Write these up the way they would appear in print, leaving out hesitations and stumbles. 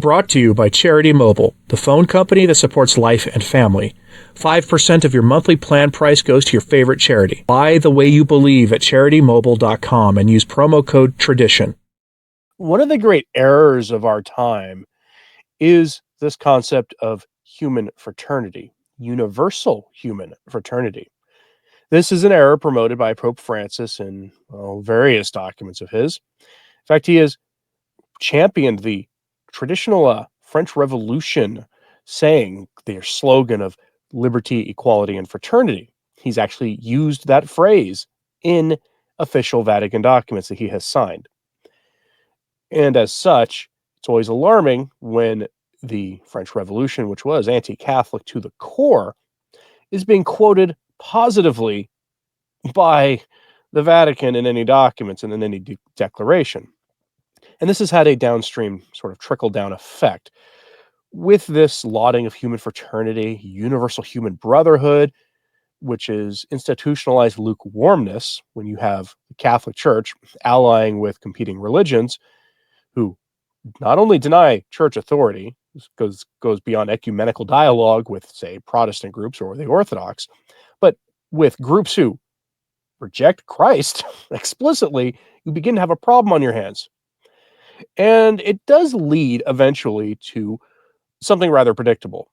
Brought to you by Charity Mobile, the phone company that supports life and family. 5% of your monthly plan price goes to your favorite charity. Buy the way you believe at CharityMobile.com and use promo code TRADITION. One of the great errors of our time is this concept of human fraternity, universal human fraternity. This is an error promoted by Pope Francis in various documents of his. In fact, he has championed the traditional French Revolution saying, their slogan of liberty, equality, and fraternity. He's actually used that phrase in official Vatican documents that he has signed. And as such, it's always alarming when the French Revolution, which was anti-Catholic to the core, is being quoted positively by the Vatican in any documents and in any declaration. And this has had a downstream sort of trickle-down effect. With this lauding of human fraternity, universal human brotherhood, which is institutionalized lukewarmness when you have the Catholic Church allying with competing religions who not only deny church authority, goes beyond ecumenical dialogue with, say, Protestant groups or the Orthodox, but with groups who reject Christ explicitly, you begin to have a problem on your hands. And it does lead eventually to something rather predictable.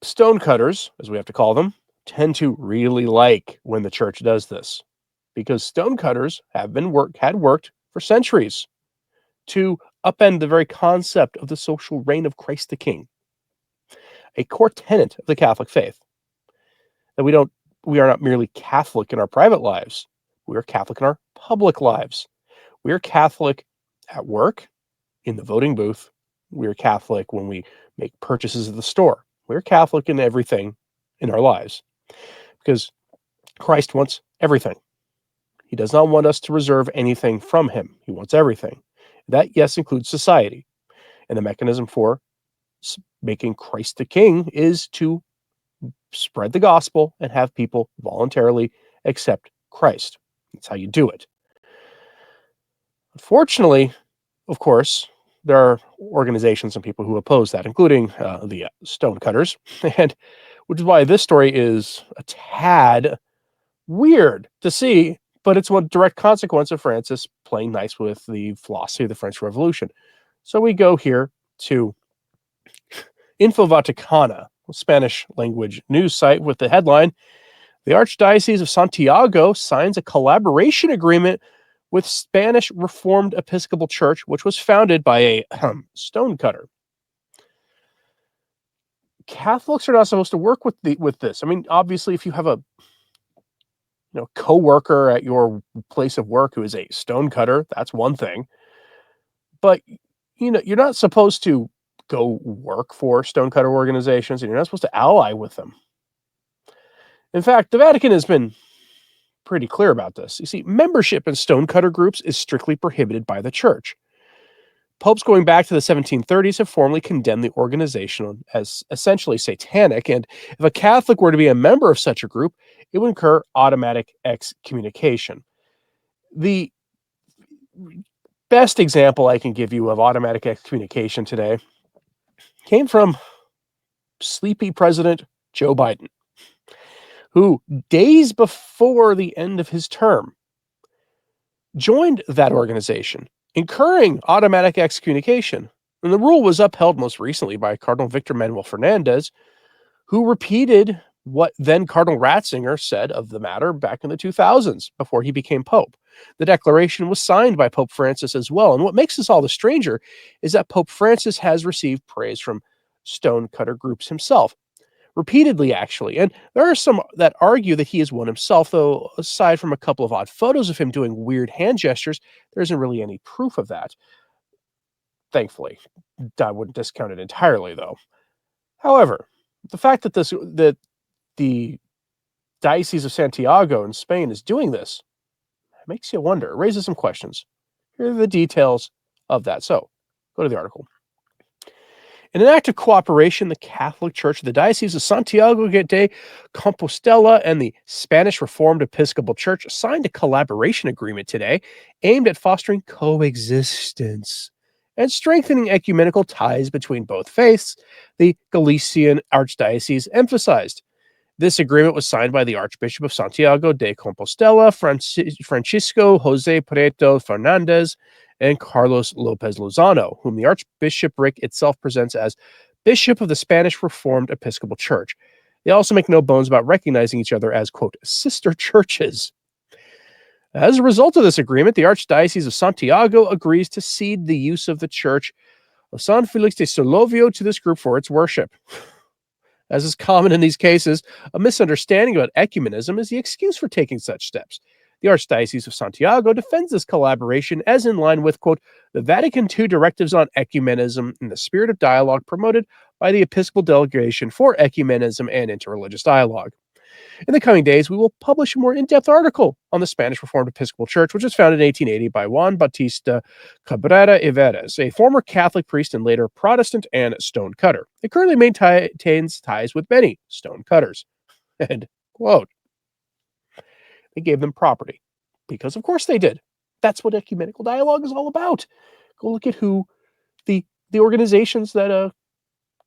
Stonecutters, as we have to call them, tend to really like when the church does this, because stonecutters had worked for centuries to upend the very concept of the social reign of Christ the King, a core tenet of the Catholic faith. That we are not merely Catholic in our private lives, we are Catholic in our public lives. We are Catholic at work, in the voting booth. We are Catholic when we make purchases at the store. We're Catholic in everything in our lives, because Christ wants everything. He does not want us to reserve anything from him. He wants everything. That, yes, includes society. And the mechanism for making Christ the King is to spread the gospel and have people voluntarily accept Christ. That's how you do it. Unfortunately, of course, there are organizations and people who oppose that, including the stonecutters, and which is why this story is a tad weird to see, but it's one direct consequence of Francis playing nice with the philosophy of the French Revolution. So we go here to Info Vaticana, a Spanish language news site, with the headline, "The Archdiocese of Santiago signs a collaboration agreement with Spanish Reformed Episcopal Church, which was founded by a stonecutter." Catholics are not supposed to work with this. I mean, obviously, if you have a co-worker at your place of work who is a stonecutter, that's one thing. But you're not supposed to go work for stonecutter organizations, and you're not supposed to ally with them. In fact, the Vatican has been pretty clear about this. You see, membership in stonecutter groups is strictly prohibited by the church. Popes going back to the 1730s have formally condemned the organization as essentially satanic, and if a Catholic were to be a member of such a group, it would incur automatic excommunication. The best example I can give you of automatic excommunication today came from sleepy President Joe Biden, who days before the end of his term joined that organization, incurring automatic excommunication. And the rule was upheld most recently by Cardinal Victor Manuel Fernandez, who repeated what then Cardinal Ratzinger said of the matter back in the 2000s before he became Pope. The declaration was signed by Pope Francis as well. And what makes this all the stranger is that Pope Francis has received praise from stonecutter groups himself, repeatedly, actually. And there are some that argue that he is one himself, though aside from a couple of odd photos of him doing weird hand gestures, there isn't really any proof of that. Thankfully, I wouldn't discount it entirely, though. However, the fact that the Diocese of Santiago in Spain is doing this makes you wonder. It raises some questions. Here are the details of that. So, go to the article. In an act of cooperation, the Catholic Church, the Diocese of Santiago de Compostela, and the Spanish Reformed Episcopal Church signed a collaboration agreement today aimed at fostering coexistence and strengthening ecumenical ties between both faiths, the Galician Archdiocese emphasized. This agreement was signed by the Archbishop of Santiago de Compostela, Francisco Jose Prieto Fernandez, and Carlos Lopez Lozano, whom the archbishopric itself presents as Bishop of the Spanish Reformed Episcopal Church. They also make no bones about recognizing each other as, quote, sister churches. As a result of this agreement, the Archdiocese of Santiago agrees to cede the use of the church of San Felix de Solovio to this group for its worship. As is common in these cases, a misunderstanding about ecumenism is the excuse for taking such steps. The Archdiocese of Santiago defends this collaboration as in line with, quote, the Vatican II directives on ecumenism in the spirit of dialogue promoted by the Episcopal Delegation for Ecumenism and Interreligious Dialogue. In the coming days, we will publish a more in-depth article on the Spanish Reformed Episcopal Church, which was founded in 1880 by Juan Bautista Cabrera Iveres, a former Catholic priest and later Protestant and stonecutter. It currently maintains ties with many stonecutters. End quote. They gave them property, because of course they did. That's what ecumenical dialogue is all about. Go look at who the organizations that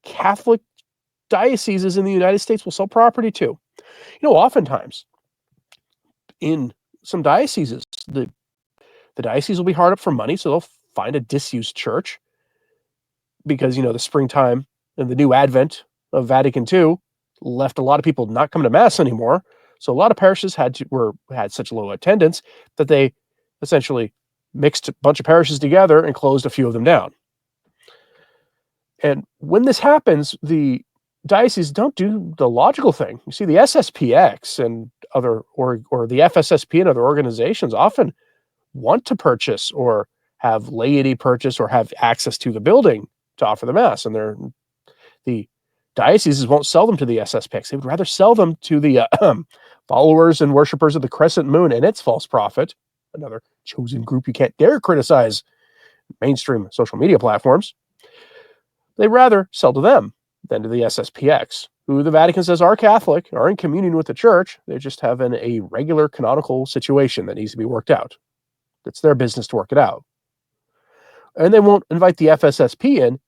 Catholic dioceses in the United States will sell property to. Oftentimes in some dioceses, the diocese will be hard up for money, so they'll find a disused church because, the springtime and the new advent of Vatican II left a lot of people not coming to Mass anymore. So a lot of parishes had such low attendance that they essentially mixed a bunch of parishes together and closed a few of them down. And when this happens, the dioceses don't do the logical thing. You see, the SSPX and other or the FSSP and other organizations often want to purchase or have laity purchase or have access to the building to offer the Mass, and the dioceses won't sell them to the SSPX. They would rather sell them to the followers and worshipers of the Crescent Moon and its false prophet, another chosen group you can't dare criticize mainstream social media platforms. They'd rather sell to them than to the SSPX, who the Vatican says are Catholic, are in communion with the church. They just have a regular canonical situation that needs to be worked out. It's their business to work it out. And they won't invite the FSSP in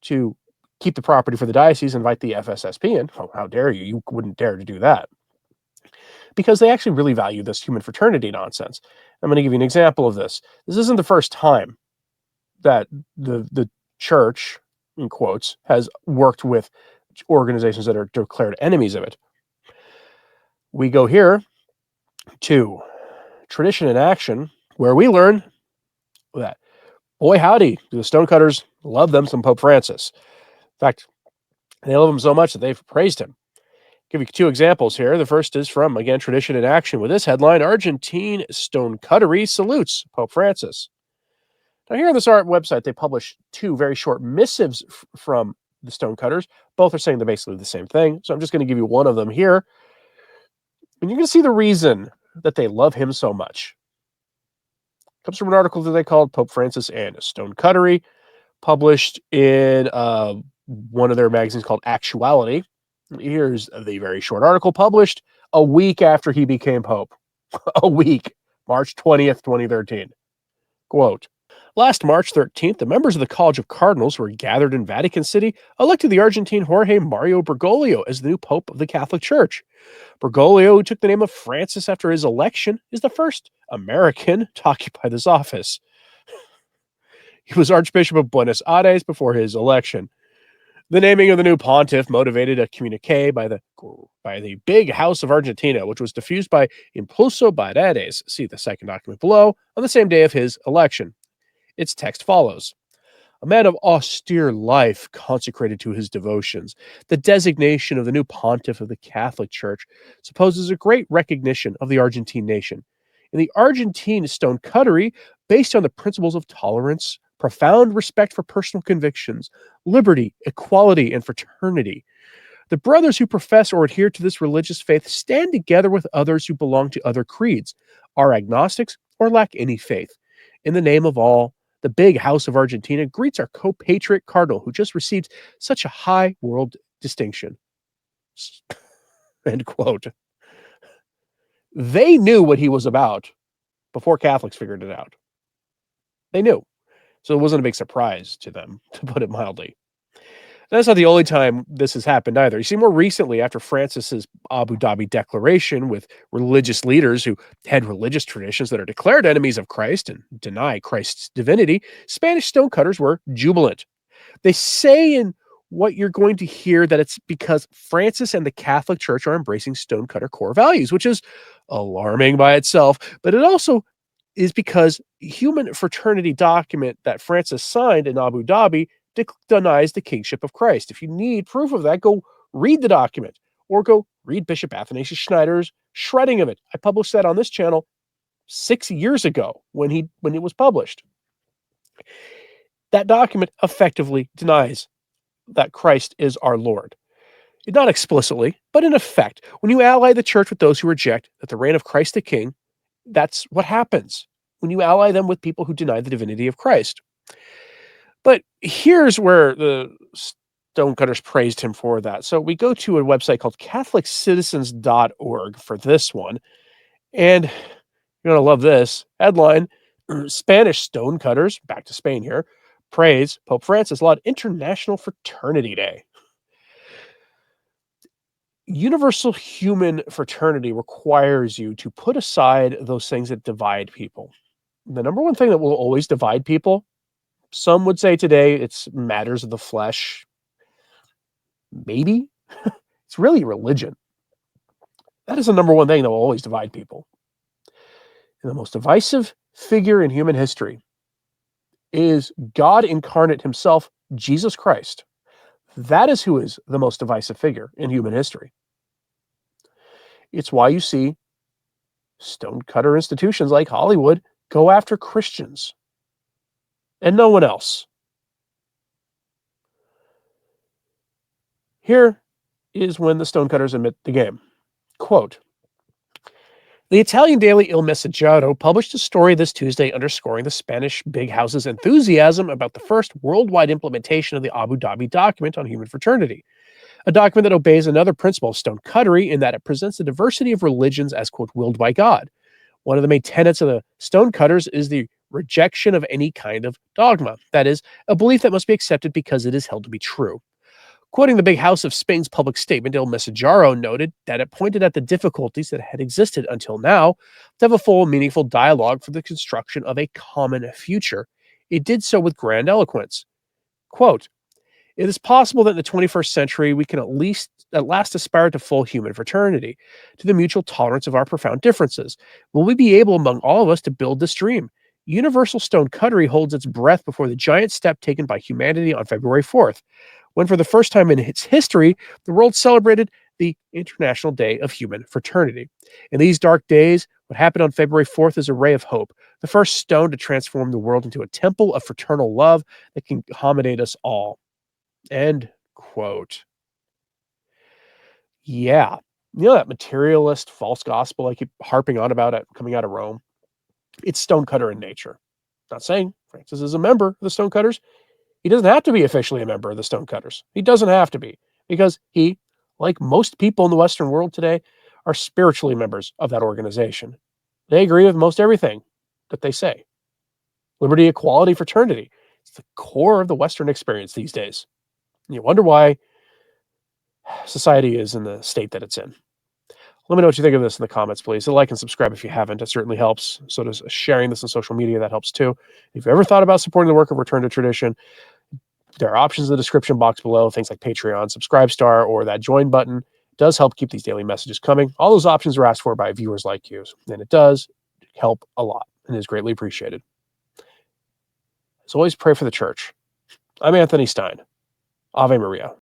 to keep the property for the diocese, invite the FSSP in. Oh, how dare you? You wouldn't dare to do that. Because they actually really value this human fraternity nonsense. I'm going to give you an example of this. This isn't the first time that the church, in quotes, has worked with organizations that are declared enemies of it. We go here to Tradition in Action, where we learn that, boy howdy, the stonecutters love them some Pope Francis. In fact, they love him so much that they've praised him. I'll give you two examples here. The first is from, again, Tradition in Action with this headline, Argentine Stonecuttery salutes Pope Francis. Now, here on this art website, they publish two very short missives from the stonecutters. Both are saying they're basically the same thing. So I'm just going to give you one of them here. And you're going to see the reason that they love him so much. It comes from an article that they called Pope Francis and Stonecuttery, published in one of their magazines called Actuality. Here's the very short article published a week after he became Pope. A week, March 20th, 2013. Quote, last March 13th, the members of the College of Cardinals who were gathered in Vatican City elected the Argentine Jorge Mario Bergoglio as the new Pope of the Catholic Church. Bergoglio, who took the name of Francis after his election, is the first American to occupy this office. He was Archbishop of Buenos Aires before his election. The naming of the new pontiff motivated a communique by the Big House of Argentina, which was diffused by Impulso Paredes, see the second document below, on the same day of his election. Its text follows. A man of austere life consecrated to his devotions, the designation of the new pontiff of the Catholic Church supposes a great recognition of the Argentine nation. In the Argentine stonecuttery, based on the principles of tolerance, profound respect for personal convictions, liberty, equality, and fraternity, the brothers who profess or adhere to this religious faith stand together with others who belong to other creeds, are agnostics, or lack any faith. In the name of all, the Big House of Argentina greets our co-patriot cardinal who just received such a high world distinction. End quote. They knew what he was about before Catholics figured it out. They knew. So it wasn't a big surprise to them, to put it mildly. That's not the only time this has happened either. You see, more recently, after Francis's Abu Dhabi declaration with religious leaders who had religious traditions that are declared enemies of Christ and deny Christ's divinity, Spanish stonecutters were jubilant. They say in what you're going to hear that it's because Francis and the Catholic Church are embracing stonecutter core values, which is alarming by itself, but it also is because human fraternity document that Francis signed in Abu Dhabi denies the kingship of Christ. If you need proof of that, go read the document or go read Bishop Athanasius Schneider's shredding of it. I published that on this channel 6 years ago when it was published. That document effectively denies that Christ is our Lord. Not explicitly, but in effect. When you ally the church with those who reject that the reign of Christ the King, that's what happens when you ally them with people who deny the divinity of Christ. But here's where the stonecutters praised him for that. So we go to a website called CatholicCitizens.org for this one. And you're going to love this headline: Spanish stonecutters, back to Spain here, praise Pope Francis laud International Fraternity Day. Universal human fraternity requires you to put aside those things that divide people. The number one thing that will always divide people, some would say today, it's matters of the flesh. Maybe. It's really religion. That is the number one thing that will always divide people. And the most divisive figure in human history is God incarnate himself, Jesus Christ. That is who is the most divisive figure in human history. It's why you see stonecutter institutions like Hollywood go after Christians and no one else. Here is when the stonecutters admit the game. Quote, the Italian daily Il Messaggero published a story this Tuesday underscoring the Spanish big house's enthusiasm about the first worldwide implementation of the Abu Dhabi document on human fraternity, a document that obeys another principle of stonecuttery in that it presents the diversity of religions as, quote, willed by God. One of the main tenets of the stonecutters is the rejection of any kind of dogma, that is, a belief that must be accepted because it is held to be true. Quoting the Big House of Spain's public statement, Il Messaggero noted that it pointed at the difficulties that had existed until now to have a full, meaningful dialogue for the construction of a common future. It did so with grand eloquence. Quote, it is possible that in the 21st century we can at last aspire to full human fraternity, to the mutual tolerance of our profound differences. Will we be able among all of us to build this dream? Universal stonecuttery holds its breath before the giant step taken by humanity on February 4th. When for the first time in its history, the world celebrated the International Day of Human Fraternity. In these dark days, what happened on February 4th is a ray of hope, the first stone to transform the world into a temple of fraternal love that can accommodate us all. End quote. Yeah. You know that materialist false gospel I keep harping on about it coming out of Rome? It's stonecutter in nature. Not saying Francis is a member of the stonecutters. He doesn't have to be officially a member of the stonecutters. He doesn't have to be, because he, like most people in the Western world today, are spiritually members of that organization. They agree with most everything that they say. Liberty, equality, fraternity. It's the core of the Western experience these days. You wonder why society is in the state that it's in. Let me know what you think of this in the comments, please. Like and subscribe if you haven't. It certainly helps. So does sharing this on social media. That helps too. If you've ever thought about supporting the work of Return to Tradition, there are options in the description box below, things like Patreon, Subscribestar, or that join button. It does help keep these daily messages coming. All those options are asked for by viewers like you, and it does help a lot and is greatly appreciated. As always, pray for the church. I'm Anthony Stine. Ave Maria.